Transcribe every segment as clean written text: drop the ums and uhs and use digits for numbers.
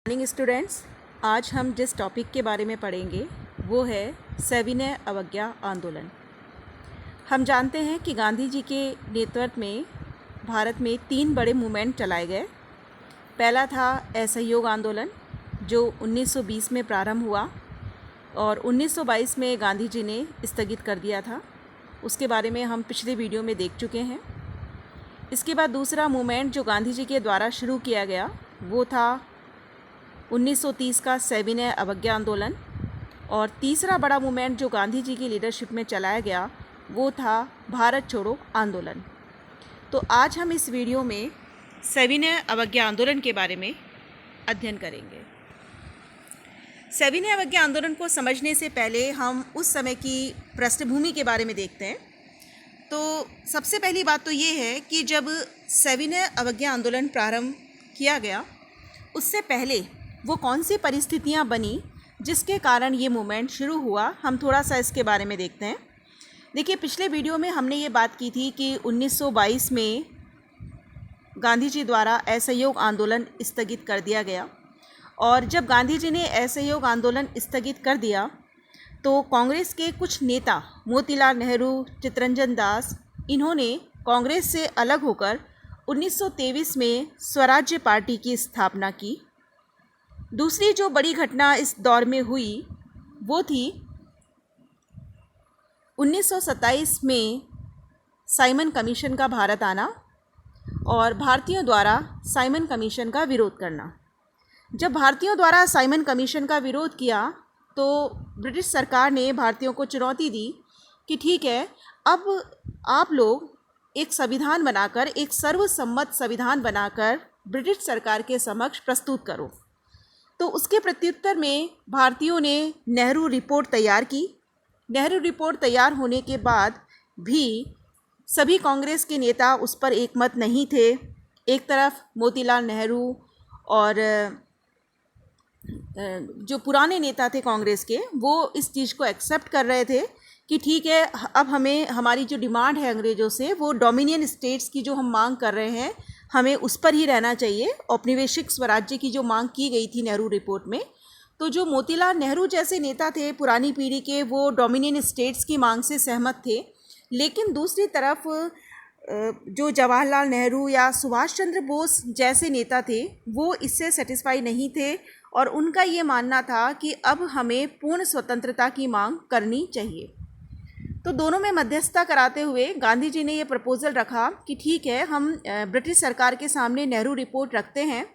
Morning students, आज हम जिस टॉपिक के बारे में पढ़ेंगे वो है सविनय अवज्ञा आंदोलन। हम जानते हैं कि गांधी जी के नेतृत्व में भारत में 3 बड़े मूवमेंट चलाए गए। पहला था असहयोग आंदोलन जो 1920 में प्रारंभ हुआ और 1922 में गांधी जी ने स्थगित कर दिया था। उसके बारे में हम पिछले वीडियो में देख चुके हैं। इसके बाद दूसरा मूवमेंट जो गांधी जी के द्वारा शुरू किया गया वो था 1930 का सविनय अवज्ञा आंदोलन, और तीसरा बड़ा मूवमेंट जो गांधी जी की लीडरशिप में चलाया गया वो था भारत छोड़ो आंदोलन। तो आज हम इस वीडियो में सविनय अवज्ञा आंदोलन के बारे में अध्ययन करेंगे। सविनय अवज्ञा आंदोलन को समझने से पहले हम उस समय की पृष्ठभूमि के बारे में देखते हैं। तो सबसे पहली बात तो ये है कि जब सविनय अवज्ञा आंदोलन प्रारंभ किया गया उससे पहले वो कौन सी परिस्थितियां बनी जिसके कारण ये मूवमेंट शुरू हुआ, हम थोड़ा सा इसके बारे में देखते हैं। देखिए, पिछले वीडियो में हमने ये बात की थी कि 1922 में गांधी जी द्वारा असहयोग आंदोलन स्थगित कर दिया गया, और जब गांधी जी ने असहयोग आंदोलन स्थगित कर दिया तो कांग्रेस के कुछ नेता मोतीलाल नेहरू, चित्तरंजन दास, इन्होंने कांग्रेस से अलग होकर 1923 में स्वराज्य पार्टी की स्थापना की। दूसरी जो बड़ी घटना इस दौर में हुई वो थी 1927 में साइमन कमीशन का भारत आना और भारतीयों द्वारा साइमन कमीशन का विरोध करना। जब भारतीयों द्वारा साइमन कमीशन का विरोध किया तो ब्रिटिश सरकार ने भारतीयों को चुनौती दी कि ठीक है, अब आप लोग एक संविधान बनाकर, एक सर्वसम्मत संविधान बनाकर ब्रिटिश सरकार के समक्ष प्रस्तुत करो। तो उसके प्रत्युत्तर में भारतीयों ने नेहरू रिपोर्ट तैयार की। नेहरू रिपोर्ट तैयार होने के बाद भी सभी कांग्रेस के नेता उस पर एकमत नहीं थे। एक तरफ मोतीलाल नेहरू और जो पुराने नेता थे कांग्रेस के, वो इस चीज़ को एक्सेप्ट कर रहे थे कि ठीक है, अब हमें हमारी जो डिमांड है अंग्रेज़ों से, वो डोमिनियन स्टेट्स की जो हम मांग कर रहे हैं, हमें उस पर ही रहना चाहिए। औपनिवेशिक स्वराज्य की जो मांग की गई थी नेहरू रिपोर्ट में, तो जो मोतीलाल नेहरू जैसे नेता थे पुरानी पीढ़ी के, वो डोमिनियन स्टेट्स की मांग से सहमत थे। लेकिन दूसरी तरफ जो जवाहरलाल नेहरू या सुभाष चंद्र बोस जैसे नेता थे वो इससे सेटिस्फाई नहीं थे, और उनका ये मानना था कि अब हमें पूर्ण स्वतंत्रता की मांग करनी चाहिए। तो दोनों में मध्यस्थता कराते हुए गांधी जी ने ये प्रपोज़ल रखा कि ठीक है, हम ब्रिटिश सरकार के सामने नेहरू रिपोर्ट रखते हैं,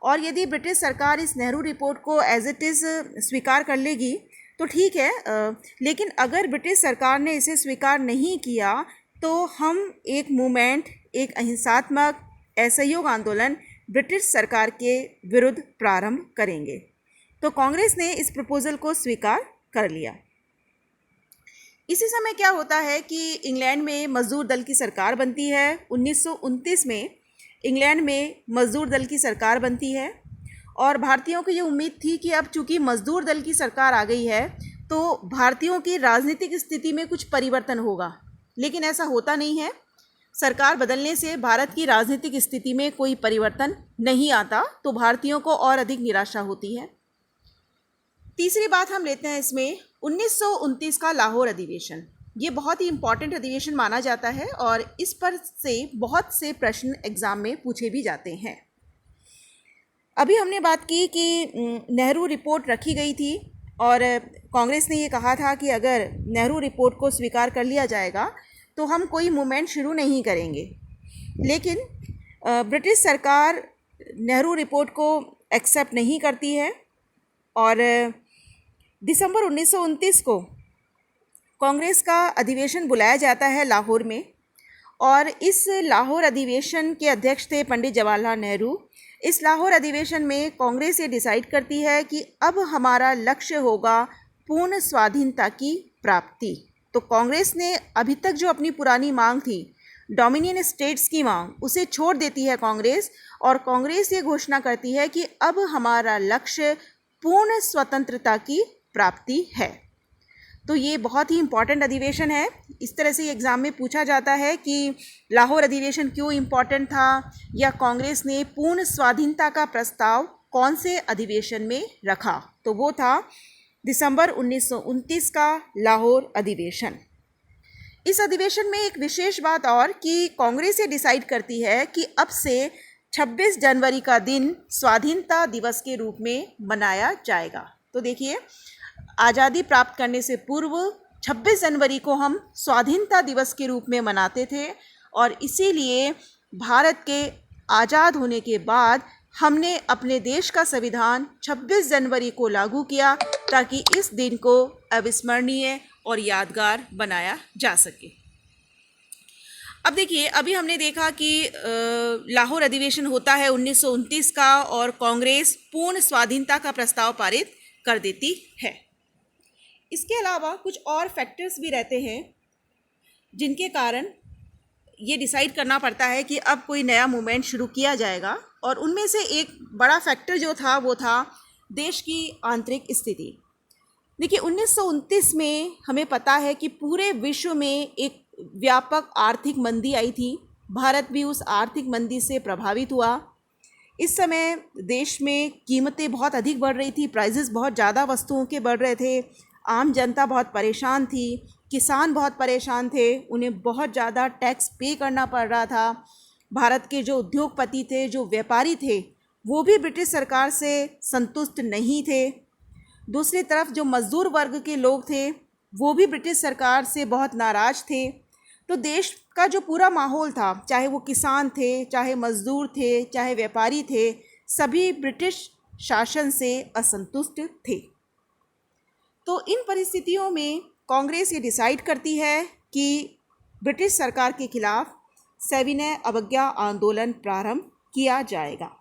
और यदि ब्रिटिश सरकार इस नेहरू रिपोर्ट को एज इट इज़ स्वीकार कर लेगी तो ठीक है, लेकिन अगर ब्रिटिश सरकार ने इसे स्वीकार नहीं किया तो हम एक मूवमेंट, एक अहिंसात्मक असहयोग आंदोलन ब्रिटिश सरकार के विरुद्ध प्रारंभ करेंगे। तो कांग्रेस ने इस प्रपोज़ल को स्वीकार कर लिया। इसी समय क्या होता है कि इंग्लैंड में मजदूर दल की सरकार बनती है। 1929 में इंग्लैंड में मजदूर दल की सरकार बनती है, और भारतीयों को ये उम्मीद थी कि अब चूंकि मजदूर दल की सरकार आ गई है तो भारतीयों की राजनीतिक स्थिति में कुछ परिवर्तन होगा। लेकिन ऐसा होता नहीं है। सरकार बदलने से भारत की राजनीतिक स्थिति में कोई परिवर्तन नहीं आता, तो भारतीयों को और अधिक निराशा होती है। तीसरी बात हम लेते हैं इसमें 1929 का लाहौर अधिवेशन। ये बहुत ही इम्पॉर्टेंट अधिवेशन माना जाता है और इस पर से बहुत से प्रश्न एग्ज़ाम में पूछे भी जाते हैं। अभी हमने बात की कि नेहरू रिपोर्ट रखी गई थी और कांग्रेस ने ये कहा था कि अगर नेहरू रिपोर्ट को स्वीकार कर लिया जाएगा तो हम कोई मूवमेंट शुरू नहीं करेंगे। लेकिन ब्रिटिश सरकार नेहरू रिपोर्ट को एक्सेप्ट नहीं करती है, और दिसंबर 1929 को कांग्रेस का अधिवेशन बुलाया जाता है लाहौर में, और इस लाहौर अधिवेशन के अध्यक्ष थे पंडित जवाहरलाल नेहरू। इस लाहौर अधिवेशन में कांग्रेस ये डिसाइड करती है कि अब हमारा लक्ष्य होगा पूर्ण स्वाधीनता की प्राप्ति। तो कांग्रेस ने अभी तक जो अपनी पुरानी मांग थी, डोमिनियन स्टेट्स की मांग, उसे छोड़ देती है कांग्रेस, और कांग्रेस ये घोषणा करती है कि अब हमारा लक्ष्य पूर्ण स्वतंत्रता की प्राप्ति है। तो ये बहुत ही इम्पॉर्टेंट अधिवेशन है। इस तरह से एग्ज़ाम में पूछा जाता है कि लाहौर अधिवेशन क्यों इम्पॉर्टेंट था, या कांग्रेस ने पूर्ण स्वाधीनता का प्रस्ताव कौन से अधिवेशन में रखा, तो वो था दिसंबर 1929 का लाहौर अधिवेशन। इस अधिवेशन में एक विशेष बात और कि कांग्रेस ये डिसाइड करती है कि अब से 26 जनवरी का दिन स्वाधीनता दिवस के रूप में मनाया जाएगा। तो देखिए, आज़ादी प्राप्त करने से पूर्व 26 जनवरी को हम स्वाधीनता दिवस के रूप में मनाते थे और इसीलिए भारत के आज़ाद होने के बाद हमने अपने देश का संविधान 26 जनवरी को लागू किया ताकि इस दिन को अविस्मरणीय और यादगार बनाया जा सके। अब देखिए, अभी हमने देखा कि लाहौर अधिवेशन होता है 1929 का और कांग्रेस पूर्ण स्वाधीनता का प्रस्ताव पारित कर देती है। इसके अलावा कुछ और फैक्टर्स भी रहते हैं जिनके कारण ये डिसाइड करना पड़ता है कि अब कोई नया मूवमेंट शुरू किया जाएगा, और उनमें से एक बड़ा फैक्टर जो था वो था देश की आंतरिक स्थिति। देखिए, 1929 में हमें पता है कि पूरे विश्व में एक व्यापक आर्थिक मंदी आई थी। भारत भी उस आर्थिक मंदी से प्रभावित हुआ। इस समय देश में कीमतें बहुत अधिक बढ़ रही थी, प्राइसेस बहुत ज़्यादा वस्तुओं के बढ़ रहे थे, आम जनता बहुत परेशान थी, किसान बहुत परेशान थे, उन्हें बहुत ज़्यादा टैक्स पे करना पड़ रहा था। भारत के जो उद्योगपति थे, जो व्यापारी थे, वो भी ब्रिटिश सरकार से संतुष्ट नहीं थे। दूसरी तरफ जो मज़दूर वर्ग के लोग थे वो भी ब्रिटिश सरकार से बहुत नाराज़ थे। तो देश का जो पूरा माहौल था, चाहे वो किसान थे, चाहे मज़दूर थे, चाहे व्यापारी थे, सभी ब्रिटिश शासन से असंतुष्ट थे। तो इन परिस्थितियों में कांग्रेस ये डिसाइड करती है कि ब्रिटिश सरकार के खिलाफ सविनय अवज्ञा आंदोलन प्रारंभ किया जाएगा।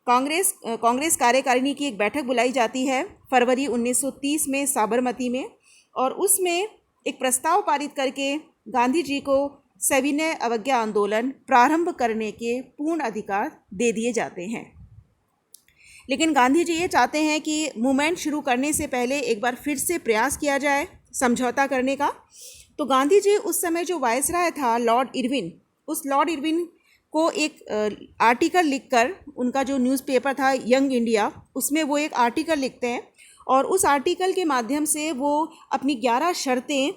कांग्रेस कार्यकारिणी की एक बैठक बुलाई जाती है फरवरी 1930 में साबरमती में, और उसमें एक प्रस्ताव पारित करके गांधी जी को सविनय अवज्ञा आंदोलन प्रारंभ करने के पूर्ण अधिकार दे दिए जाते हैं। लेकिन गांधी जी ये चाहते हैं कि मूवमेंट शुरू करने से पहले एक बार फिर से प्रयास किया जाए समझौता करने का। तो गांधी जी उस समय जो वायसराय था लॉर्ड इरविन, उस लॉर्ड इरविन को एक आर्टिकल लिखकर, उनका जो न्यूज़पेपर था यंग इंडिया, उसमें वो एक आर्टिकल लिखते हैं और उस आर्टिकल के माध्यम से वो अपनी 11 शर्तें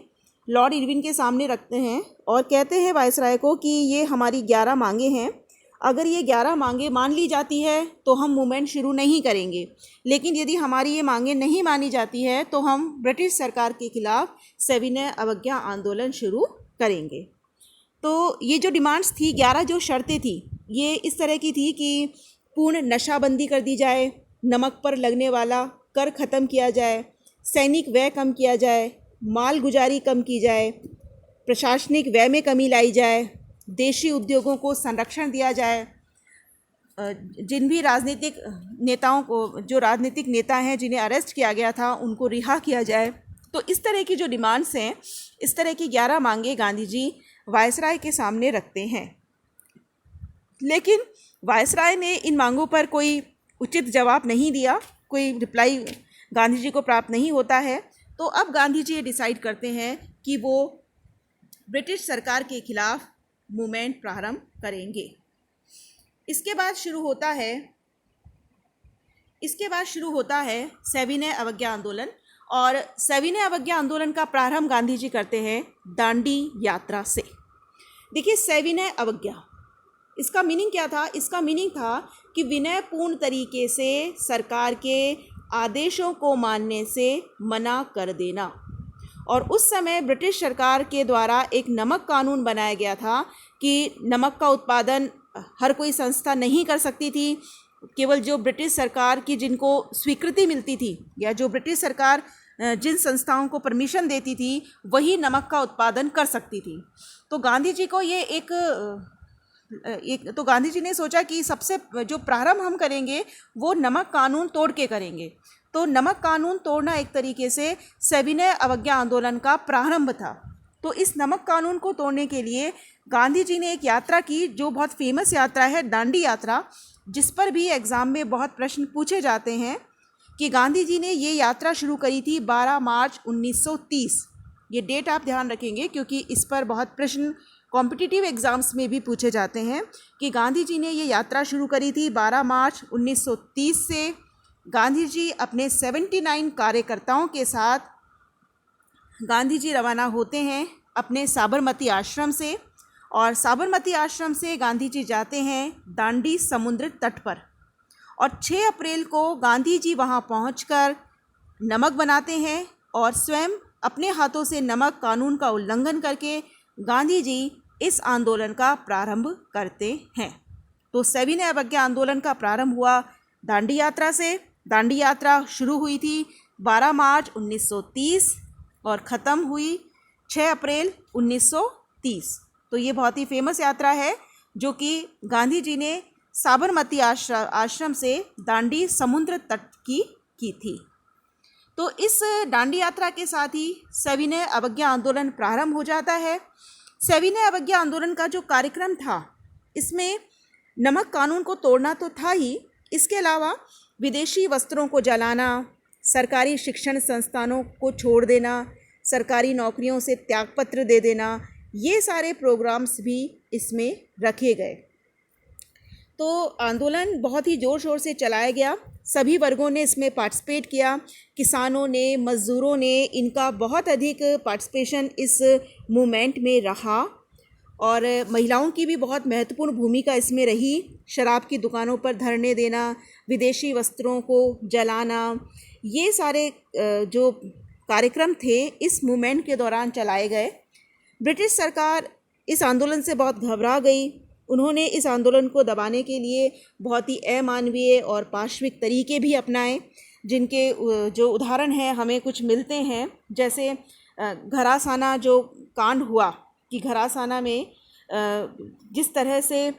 लॉर्ड इरविन के सामने रखते हैं और कहते हैं वायसराय को कि ये हमारी 11 मांगे हैं, अगर ये 11 मांगे मान ली जाती है तो हम मूवमेंट शुरू नहीं करेंगे, लेकिन यदि हमारी ये मांगे नहीं मानी जाती है तो हम ब्रिटिश सरकार के खिलाफ सविनय अवज्ञा आंदोलन शुरू करेंगे। तो ये जो डिमांड्स थी, 11 जो शर्तें थी, ये इस तरह की थी कि पूर्ण नशाबंदी कर दी जाए, नमक पर लगने वाला कर ख़त्म किया जाए, सैनिक व्यय कम किया जाए, माल गुजारी कम की जाए, प्रशासनिक व्यय में कमी लाई जाए, देशी उद्योगों को संरक्षण दिया जाए, जिन भी राजनीतिक नेताओं को, जो राजनीतिक नेता हैं जिन्हें अरेस्ट किया गया था, उनको रिहा किया जाए। तो इस तरह की जो डिमांड्स हैं, इस तरह की 11 मांगे गांधी जी वायसराय के सामने रखते हैं। लेकिन वायसराय ने इन मांगों पर कोई उचित जवाब नहीं दिया, कोई रिप्लाई गांधी जी को प्राप्त नहीं होता है। तो अब गांधी जी ये डिसाइड करते हैं कि वो ब्रिटिश सरकार के खिलाफ मूवमेंट प्रारंभ करेंगे। इसके बाद शुरू होता है सविनय अवज्ञा आंदोलन, और सविनय अवज्ञा आंदोलन का प्रारंभ गांधी जी करते हैं दांडी यात्रा से। देखिए, सविनय अवज्ञा, इसका मीनिंग क्या था? इसका मीनिंग था कि विनयपूर्ण तरीके से सरकार के आदेशों को मानने से मना कर देना। और उस समय ब्रिटिश सरकार के द्वारा एक नमक कानून बनाया गया था कि नमक का उत्पादन हर कोई संस्था नहीं कर सकती थी, केवल जो ब्रिटिश सरकार की जिनको स्वीकृति मिलती थी या जो ब्रिटिश सरकार जिन संस्थाओं को परमिशन देती थी वही नमक का उत्पादन कर सकती थी। तो गांधी जी को ये तो गांधी जी ने सोचा कि सबसे जो प्रारंभ हम करेंगे वो नमक कानून तोड़ के करेंगे। तो नमक कानून तोड़ना एक तरीके से सविनय अवज्ञा आंदोलन का प्रारंभ था। तो इस नमक कानून को तोड़ने के लिए गांधी जी ने एक यात्रा की जो बहुत फेमस यात्रा है, दांडी यात्रा, जिस पर भी एग्ज़ाम में बहुत प्रश्न पूछे जाते हैं कि गांधी जी ने ये यात्रा शुरू करी थी 12 मार्च 1930। ये डेट आप ध्यान रखेंगे क्योंकि इस पर बहुत प्रश्न कॉम्पिटिटिव एग्ज़ाम्स में भी पूछे जाते हैं कि गांधी जी ने ये यात्रा शुरू करी थी 12 मार्च 1930 से। गांधी जी अपने 79 कार्यकर्ताओं के साथ गांधी जी रवाना होते हैं अपने साबरमती आश्रम से, और साबरमती आश्रम से गांधी जी जाते हैं दांडी समुद्र तट पर, और 6 अप्रैल को गांधी जी वहां पहुंचकर नमक बनाते हैं और स्वयं अपने हाथों से नमक कानून का उल्लंघन करके गांधी जी इस आंदोलन का प्रारंभ करते हैं। तो सविनय अवज्ञा आंदोलन का प्रारंभ हुआ दांडी यात्रा से। दांडी यात्रा शुरू हुई थी 12 मार्च 1930 और ख़त्म हुई 6 अप्रैल 1930। तो ये बहुत ही फेमस यात्रा है जो कि गांधी जी ने साबरमती आश्रम से दांडी समुद्र तट की थी। तो इस दांडी यात्रा के साथ ही सविनय अवज्ञा आंदोलन प्रारंभ हो जाता है। सविनय अवज्ञा आंदोलन का जो कार्यक्रम था, इसमें नमक कानून को तोड़ना तो था ही, इसके अलावा विदेशी वस्त्रों को जलाना, सरकारी शिक्षण संस्थानों को छोड़ देना, सरकारी नौकरियों से त्यागपत्र दे देना, ये सारे प्रोग्राम्स भी इसमें रखे गए। तो आंदोलन बहुत ही ज़ोर शोर से चलाया गया, सभी वर्गों ने इसमें पार्टिसिपेट किया। किसानों ने, मज़दूरों ने, इनका बहुत अधिक पार्टिसिपेशन इस मूवमेंट में रहा, और महिलाओं की भी बहुत महत्वपूर्ण भूमिका इसमें रही। शराब की दुकानों पर धरने देना, विदेशी वस्त्रों को जलाना, ये सारे जो कार्यक्रम थे इस मूवमेंट के दौरान चलाए गए। ब्रिटिश सरकार इस आंदोलन से बहुत घबरा गई। उन्होंने इस आंदोलन को दबाने के लिए बहुत ही अमानवीय और पाशविक तरीके भी अपनाए, जिनके जो उदाहरण हैं हमें कुछ मिलते हैं। जैसे घरासाना जो कांड हुआ कि घरासाना में जिस तरह से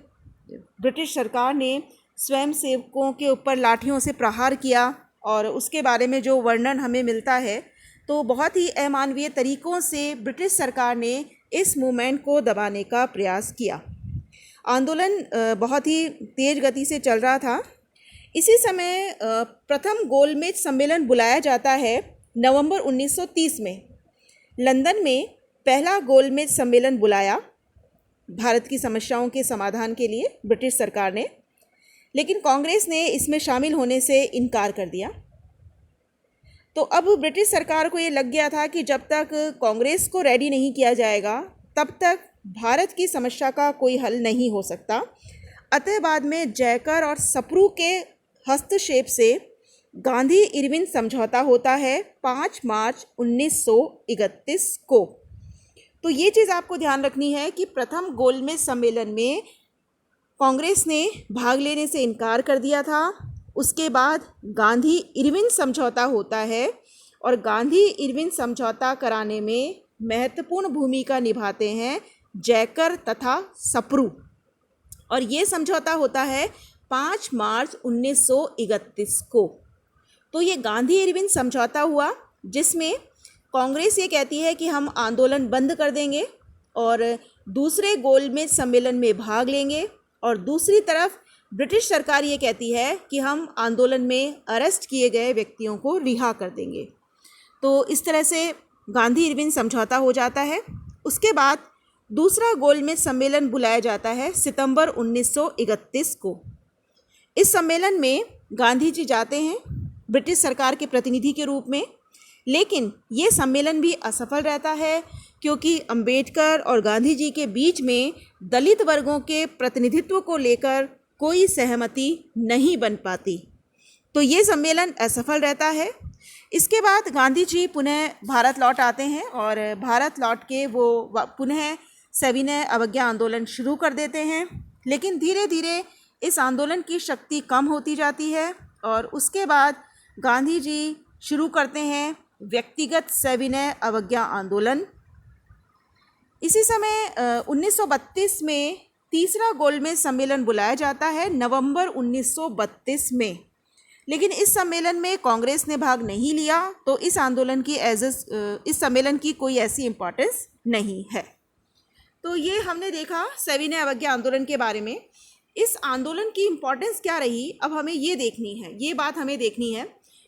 ब्रिटिश सरकार ने स्वयंसेवकों के ऊपर लाठियों से प्रहार किया, और उसके बारे में जो वर्णन हमें मिलता है, तो बहुत ही अमानवीय तरीक़ों से ब्रिटिश सरकार ने इस मूवमेंट को दबाने का प्रयास किया। आंदोलन बहुत ही तेज़ गति से चल रहा था। इसी समय प्रथम गोलमेज सम्मेलन बुलाया जाता है नवंबर 1930 में। लंदन में पहला गोलमेज सम्मेलन बुलाया भारत की समस्याओं के समाधान के लिए ब्रिटिश सरकार ने, लेकिन कांग्रेस ने इसमें शामिल होने से इनकार कर दिया। तो अब ब्रिटिश सरकार को ये लग गया था कि जब तक कांग्रेस को रेडी नहीं किया जाएगा तब तक भारत की समस्या का कोई हल नहीं हो सकता। अतः बाद में जयकर और सप्रू के हस्तक्षेप से गांधी इरविन समझौता होता है 5 मार्च 1931 को। तो ये चीज़ आपको ध्यान रखनी है कि प्रथम गोलमेज सम्मेलन में कांग्रेस ने भाग लेने से इनकार कर दिया था। उसके बाद गांधी इरविन समझौता होता है, और गांधी इरविन समझौता कराने में महत्वपूर्ण भूमिका निभाते हैं जयकर तथा सप्रू, और ये समझौता होता है 5 मार्च 1931 को। तो ये गांधी इरविन समझौता हुआ, जिसमें कांग्रेस ये कहती है कि हम आंदोलन बंद कर देंगे और दूसरे गोलमेज सम्मेलन में भाग लेंगे, और दूसरी तरफ ब्रिटिश सरकार ये कहती है कि हम आंदोलन में अरेस्ट किए गए व्यक्तियों को रिहा कर देंगे। तो इस तरह से गांधी इरविन समझौता हो जाता है। उसके बाद दूसरा गोलमेज सम्मेलन बुलाया जाता है सितंबर 1931 को। इस सम्मेलन में गांधी जी जाते हैं ब्रिटिश सरकार के प्रतिनिधि के रूप में, लेकिन ये सम्मेलन भी असफल रहता है, क्योंकि अंबेडकर और गांधी जी के बीच में दलित वर्गों के प्रतिनिधित्व को लेकर कोई सहमति नहीं बन पाती। तो ये सम्मेलन असफल रहता है। इसके बाद गांधी जी पुनः भारत लौट आते हैं, और भारत लौट के वो पुनः सविनय अवज्ञा आंदोलन शुरू कर देते हैं। लेकिन धीरे धीरे इस आंदोलन की शक्ति कम होती जाती है, और उसके बाद गांधी जी शुरू करते हैं व्यक्तिगत सविनय अवज्ञा आंदोलन। इसी समय 1932 में तीसरा गोलमेज सम्मेलन बुलाया जाता है नवंबर 1932 में, लेकिन इस सम्मेलन में कांग्रेस ने भाग नहीं लिया। तो इस आंदोलन की इस सम्मेलन की कोई ऐसी इम्पोर्टेंस नहीं है। तो ये हमने देखा सविनय अवज्ञा आंदोलन के बारे में। इस आंदोलन की इम्पोर्टेंस क्या रही, अब हमें ये देखनी है, ये बात हमें देखनी है।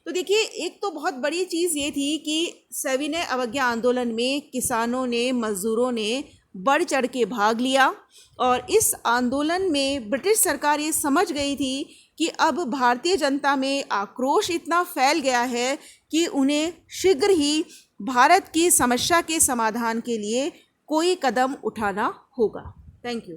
तो देखिए, एक तो बहुत बड़ी चीज़ ये थी कि सविनय अवज्ञा आंदोलन में किसानों ने, मज़दूरों ने बढ़ चढ़ के भाग लिया और इस आंदोलन में ब्रिटिश सरकार ये समझ गई थी कि अब भारतीय जनता में आक्रोश इतना फैल गया है कि उन्हें शीघ्र ही भारत की समस्या के समाधान के लिए कोई कदम उठाना होगा। Thank you.